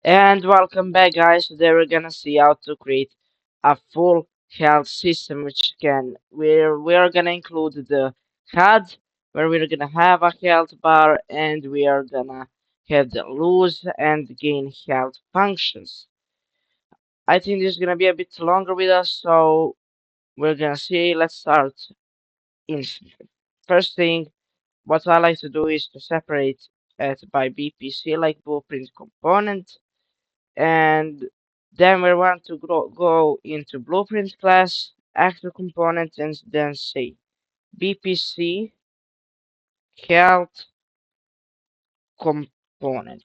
And welcome back, guys. Today we're gonna see how to create a full health system, which can where we're gonna include the HUD, where we're gonna have a health bar, and we are gonna have the lose and gain health functions. I think this is gonna be a bit longer with us, so we're gonna see. Let's start instantly. First thing, what I like to do is to separate it by BPC, like blueprint component. And then we want to go into blueprint class, actor component, and then say BPC health component.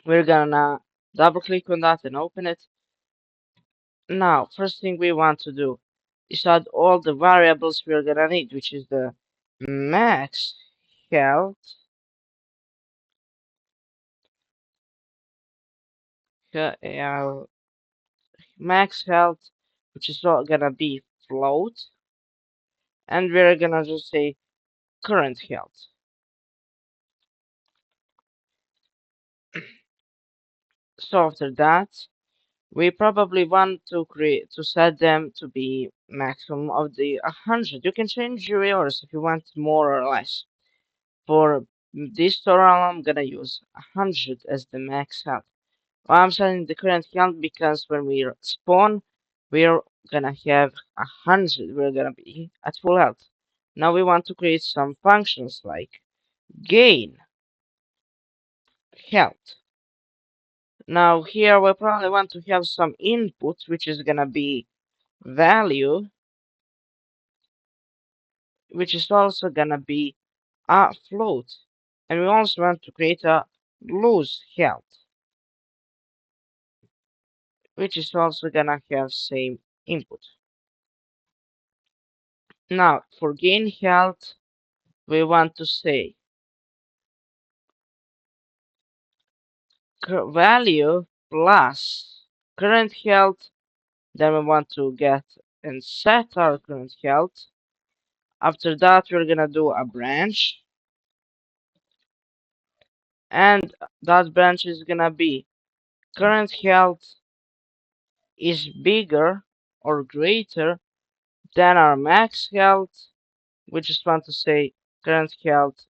We're gonna double click on that and open it. Now, first thing we want to do is add all the variables we're gonna need, which is the max health, uh, max health, which is not gonna be float, and we're gonna just say current health. So after that, we probably want to create to set them to be maximum of the 100. You can change yours if you want more or less. For this tutorial, I'm gonna use 100 as the max health. Well, I'm setting the current health because when we spawn, we're gonna have 100. We're gonna be at full health. Now we want to create some functions like gain health. Now here we probably want to have some input, which is gonna be value, which is also gonna be a float. And we also want to create a lose health, which is also gonna have same input. Now for gain health, we want to say value plus current health. Then we want to get and set our current health. After that, we're gonna do a branch, and that branch is gonna be current health is bigger or greater than our max health. We just want to say current health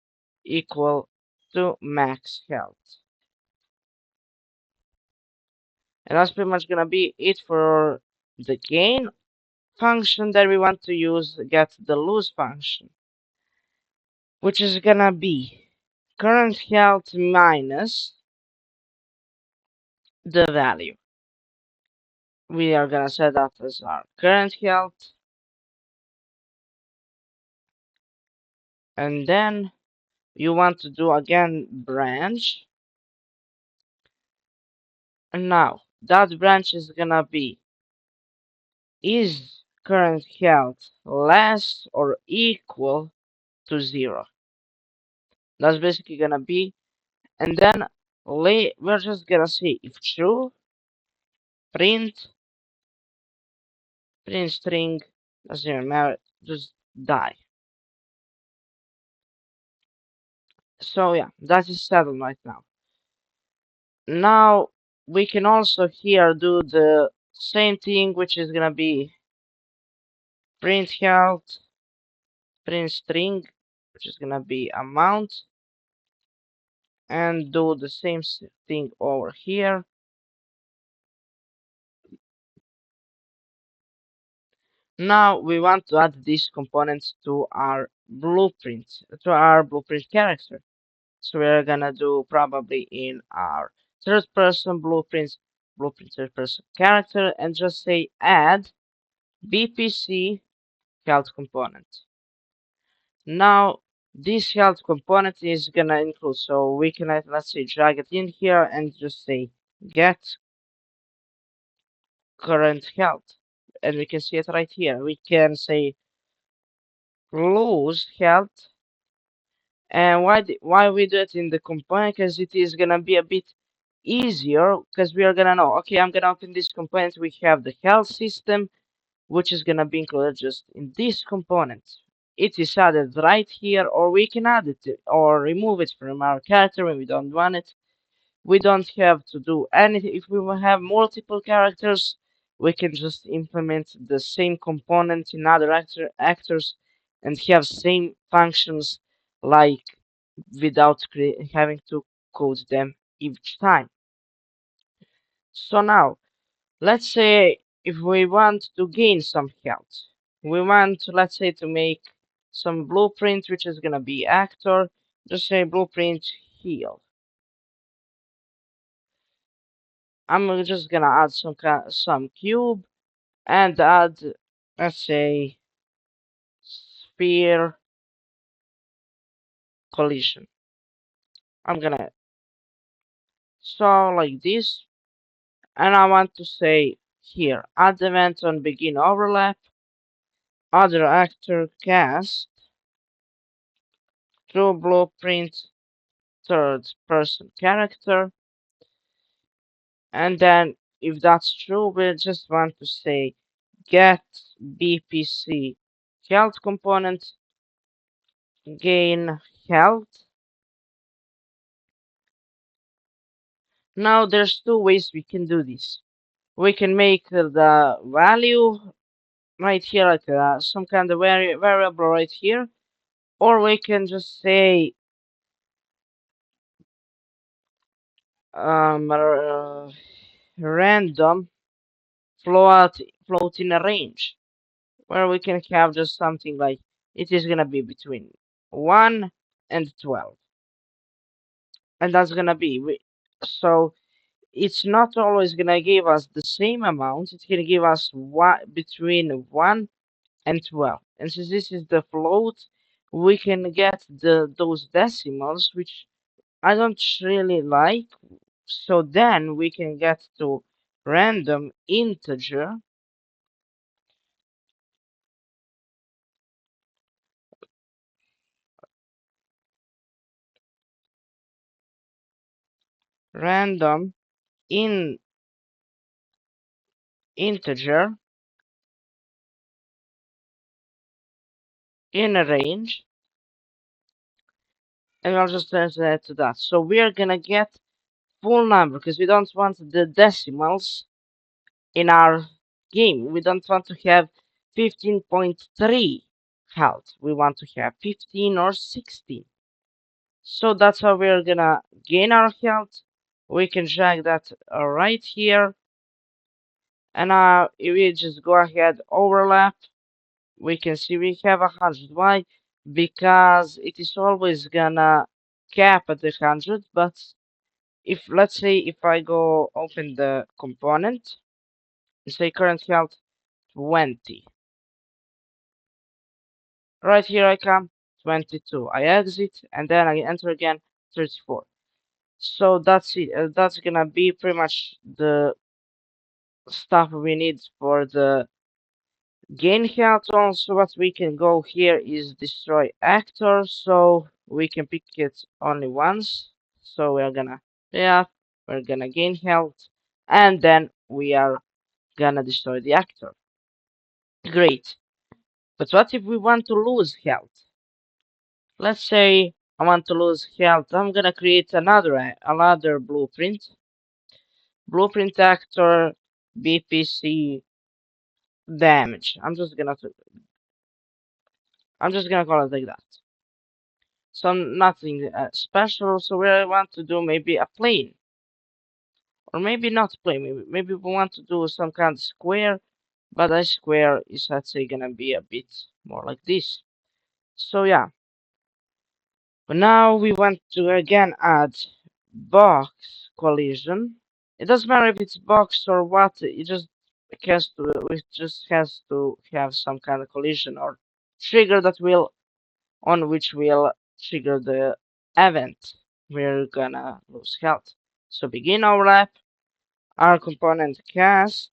equal to max health. And that's pretty much gonna be it for the gain function that we want to use to get the lose function, which is gonna be current health minus the value. We are gonna set that as our current health, and then you want to do again branch. And now that branch is gonna be is current health less or equal to 0? That's basically gonna be, and then we're just gonna say if true, print string, doesn't even matter, just die. So yeah, that is settled right now. Now we can also here do the same thing, which is gonna be print health, print string, which is gonna be amount, and do the same thing over here. Now we want to add these components to our blueprint, character. So we're gonna do probably in our third person blueprint third person character, and just say add BPC health component. Now this health component is gonna include, so we can let's say drag it in here and just say get current health, and we can see it right here. We can say lose health. And why we do it in the component? Because it is gonna be a bit easier, because we are gonna know, okay, I'm gonna open this component, we have the health system, which is gonna be included just in this component. It is added right here, or we can add it or remove it from our character when we don't want it. We don't have to do anything. If we will have multiple characters, we can just implement the same component in other actors and have same functions like without having to code them each time. So now, let's say if we want to gain some health, we want, let's say, to make some blueprint, which is gonna be actor, just say blueprint heal. I'm just gonna add some cube and add, let's say, sphere collision. I'm gonna so like this, and I want to say here add event on begin overlap, other actor cast, true blueprint, third person character, and then if that's true, we just want to say get BPC health component, gain health. Now there's two ways we can do this. We can make the value right here, like some kind of variable right here, or we can just say random float in a range, where we can have just something like it is gonna be between 1 and 12, and that's gonna be so it's not always gonna give us the same amount. It's gonna give us between 1 and 12. And since this is the float, we can get those decimals, which I don't really like. So then we can get to random integer, random in integer in a range, and I'll just translate to that. So we are gonna get full number because we don't want the decimals in our game. We don't want to have 15.3 health. We want to have 15 or 16. So that's how we're gonna gain our health. We can drag that right here. And if we just go ahead, overlap, we can see we have 100. Why? Because it is always gonna cap at the 100. But if, let's say, if I go open the component, say current health 20. Right here I come, 22. I exit, and then I enter again, 34. So that's it. That's gonna be pretty much the stuff we need for the gain health. Also, what we can go here is destroy actor, so we can pick it only once. So we're gonna, yeah, we're gonna gain health, and then we are gonna destroy the actor. Great. But what if we want to lose health? Let's say I want to lose health. I'm gonna create another blueprint. Blueprint actor BPC damage. I'm just gonna call it like that. So nothing special. So we want to do maybe a plane, or maybe not plane. Maybe we want to do some kind of square, but a square is, let's say, gonna be a bit more like this. So yeah. But now we want to again add box collision. It doesn't matter if it's box or what, it just has to have some kind of collision or trigger that will on which will trigger the event we're gonna lose health. So begin overlap, our component cast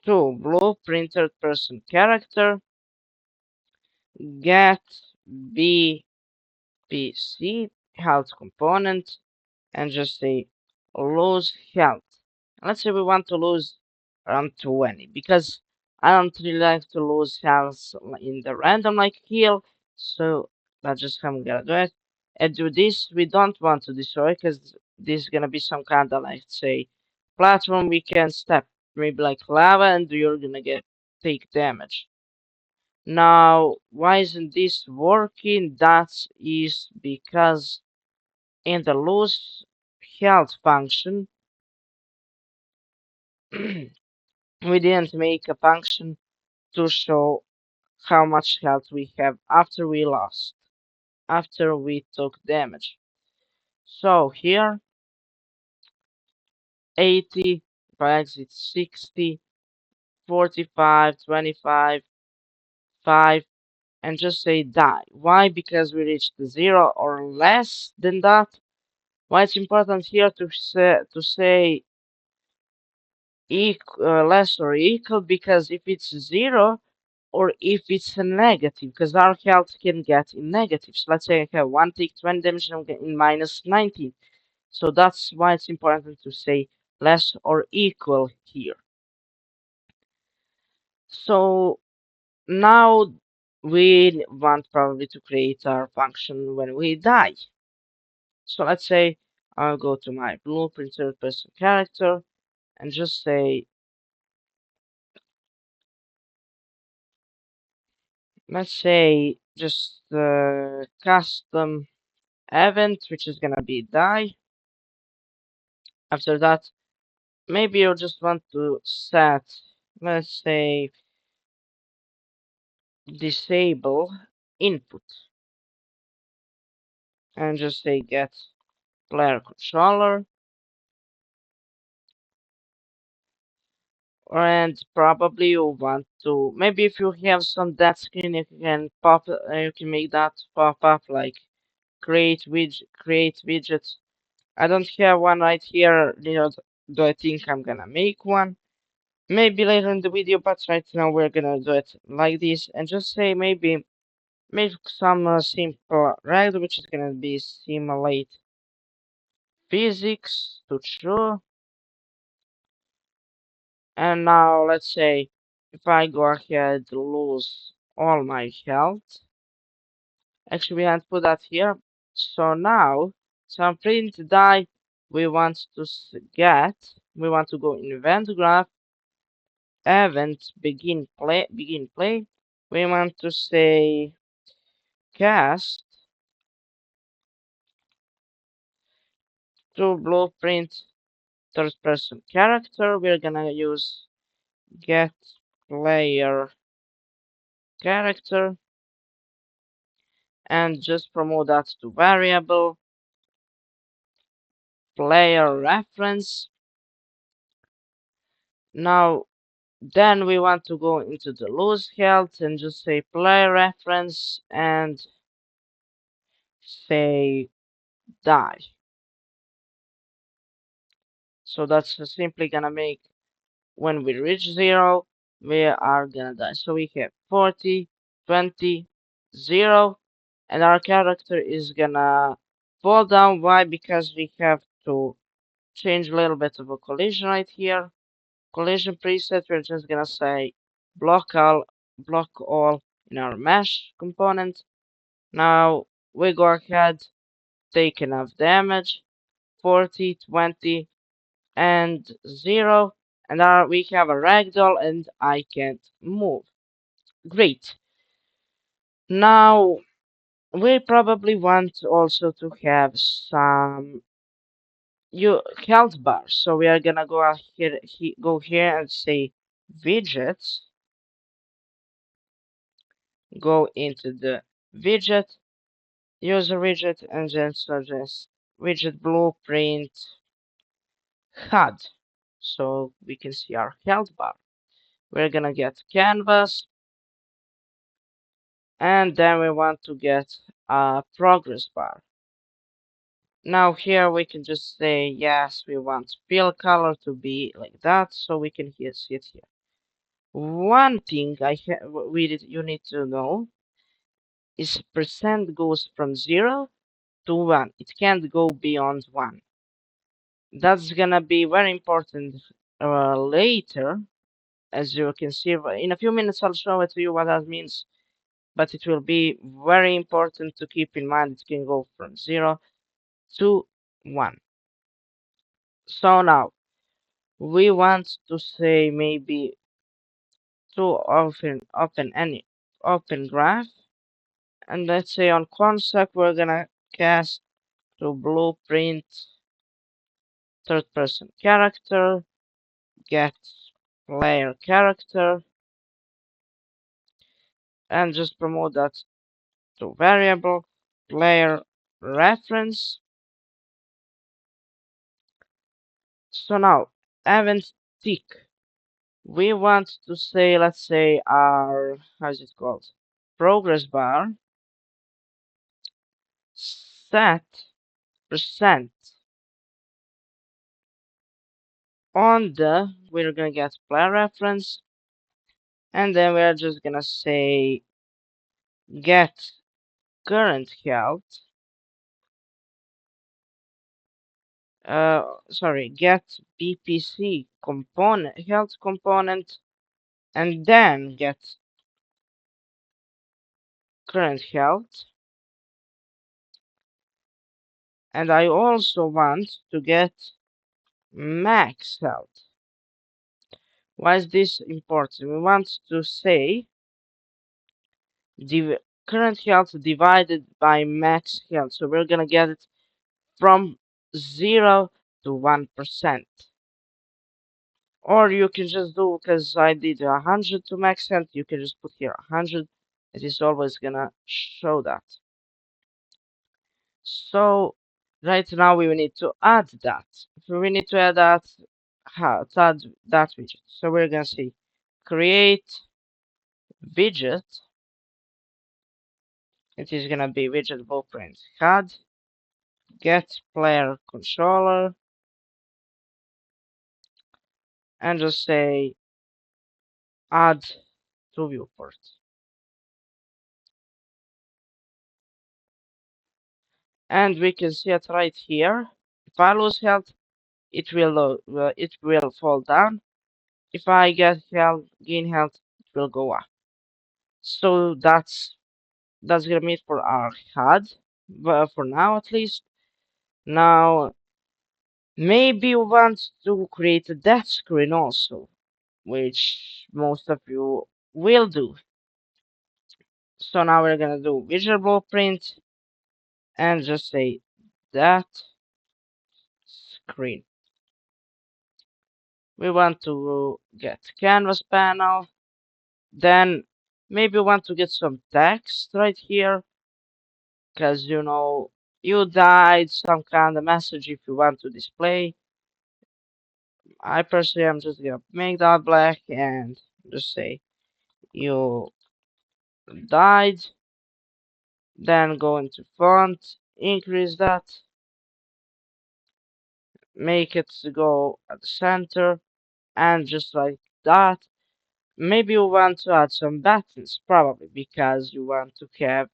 to blueprinted person character get BPC health component and just say lose health. Let's say we want to lose around 20 because I don't really like to lose health in the random like heal, so that's just how I'm gonna do it. And do this, we don't want to destroy because this is gonna be some kind of like say platform we can step, maybe like lava, and you're gonna get take damage. Now, why isn't this working? That is because in the lose health function, we didn't make a function to show how much health we have after we lost, after we took damage. So here, 80, if I exit 60, 45, 25, 5, and just say die. Why? Because we reached 0 or less than that. Why it's important here to say less or equal, because if it's 0 or if it's a negative, because our health can get in negatives. Let's say I have 1 tick 20 damage and I'm getting minus 19. So that's why it's important to say less or equal here. So now we want probably to create our function when we die. So let's say I'll go to my blueprint third person character and just say, let's say just custom event, which is gonna be die. After that, maybe you just want to set, let's say, disable input and just say get player controller, and probably you want to, maybe if you have some dead screen, you can make that pop up like create widgets. I don't have one right here, do I think I'm gonna make one maybe later in the video, but right now we're gonna do it like this and just say maybe make some simple reg, which is gonna be simulate physics to true. And now let's say if I go ahead lose all my health, actually we can't put that here. So now some print die we want to we want to go in event graph, event begin play. We want to say cast to blueprint third person character. We're gonna use get player character and just promote that to variable player reference. Now then we want to go into the lose health and just say player reference and say die. So that's simply gonna make when we reach 0 we are gonna die. So we have 40, 20, 0, and our character is gonna fall down. Why? Because we have to change a little bit of a collision right here. Collision preset, we're just gonna say block all in our mesh component. Now we go ahead, take enough damage, 40, 20, and 0, and we have a ragdoll and I can't move. Great. Now we probably want also to have some health bars. So we are gonna go out here, go here and say widgets. Go into the widget, user widget, and then suggest widget blueprint HUD. So we can see our health bar. We're gonna get canvas, and then we want to get a progress bar. Now here we can just say yes, we want fill color to be like that, so we can see it here. One thing you need to know is percent goes from 0 to 1. It can't go beyond 1. That's gonna be very important later, as you can see. In a few minutes I'll show it to you what that means. but it will be very important to keep in mind it can go from 0 to 1. So now we want to say maybe to open any open graph, and let's say on concept we're gonna cast to blueprint third person character, get player character, and just promote that to variable player reference. So now event tick. We want to say, let's say our, how is it called? Progress bar set percent on the, we're gonna get player reference, and then we're just gonna say get current health, sorry, get BPC component, health component, and then get current health. And I also want to get max health. Why is this important? We want to say current health divided by max health. So we're gonna get it from 0 to 1%. Or you can just do, because I did 100 to max health, you can just put here 100. It is always gonna show that. So right now we need to add that. We need to add that, how to add that widget. So we're gonna say create widget. It is gonna be widget blueprint HUD get player controller and just say add to viewport. And we can see it right here. If I lose health, it will fall down. If I get health, gain health, it will go up. So that's gonna be it for our HUD, but for now at least. Now maybe you want to create a death screen also, which most of you will do. So now we're gonna do visual blueprint and just say that screen. We want to get canvas panel. Then maybe we want to get some text right here, because you know you died, some kind of message if you want to display. I personally am just gonna make that black and just say you died. Then go into font, increase that, make it go at the center, and just like that. Maybe you want to add some buttons, probably because you want to have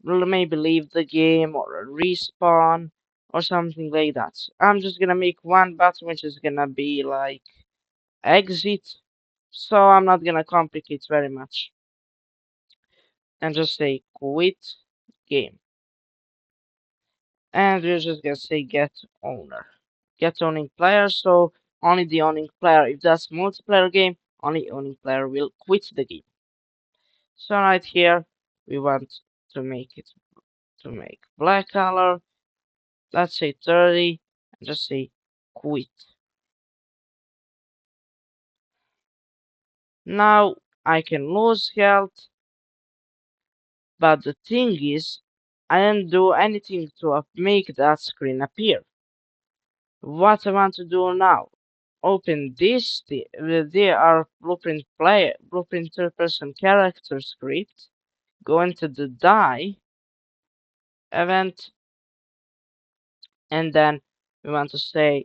maybe leave the game or a respawn or something like that. So I'm just gonna make one button which is gonna be like exit, so I'm not gonna complicate very much and just say quit game. And we're just gonna say get owner. Get owning player, so only the owning player, if that's multiplayer game, only owning player will quit the game. So right here we want to make it to make black color. Let's say 30 and just say quit. Now I can lose health, but the thing is I didn't do anything to make that screen appear. What I want to do now, open this, there are blueprint third person character script, go into the die event, and then we want to say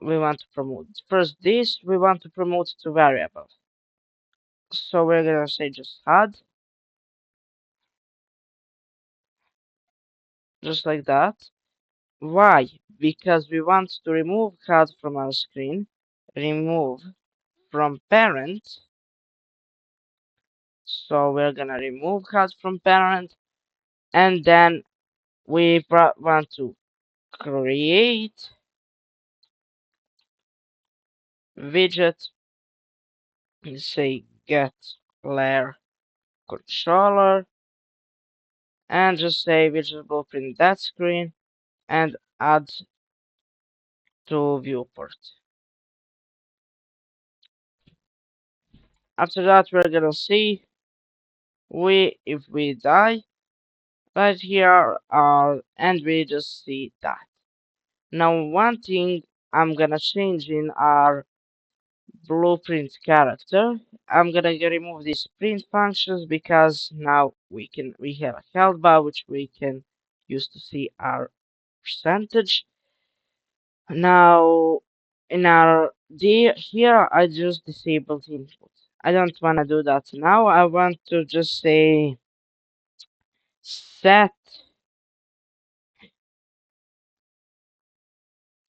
we want to promote first this, we want to promote to variable. So we're gonna say just add, just like that. Why? Because we want to remove HUD from our screen, remove from parent. So we're gonna remove health from parent, and then we want to create widget and say get layer controller and just say widget blueprint that screen and add to viewport. After that, we're gonna see if we die right here and we just see that. Now one thing I'm gonna change in our blueprint character, I'm gonna remove these print functions because now we have a health bar which we can use to see our percentage. Now in our here I just disabled input. I don't wanna do that now. I want to just say set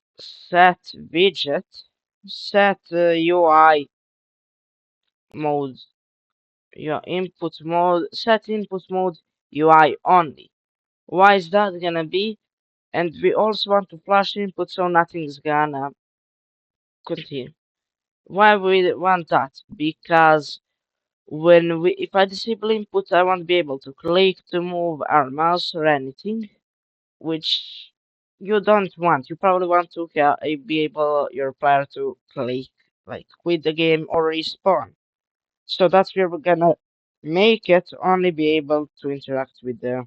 set widget set UI mode your input mode set input mode UI only. Why is that gonna be? And we also want to flash input so nothing's gonna continue. Why we want that? Because when we if I disable input I won't be able to click to move our mouse or anything, which you don't want. You probably want to be able your player to click like quit the game or respawn. So that's where we're gonna make it only be able to interact with the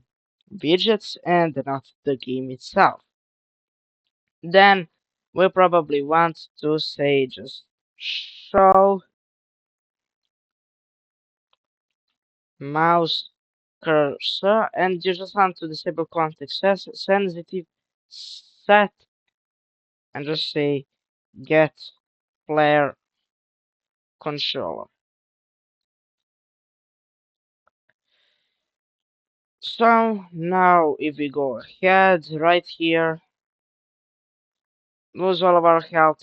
widgets and not the game itself. Then we probably want to say just show mouse cursor and you just want to disable context sensitive set and just say get player controller. So now if we go ahead right here, lose all of our health,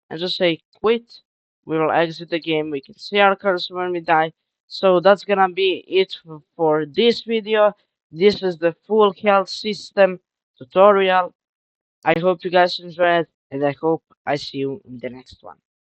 and just say quit, we will exit the game. We can see our cursor when we die. So that's gonna be it for this video. This is the full health system tutorial. I hope you guys enjoyed it, and I hope I see you in the next one.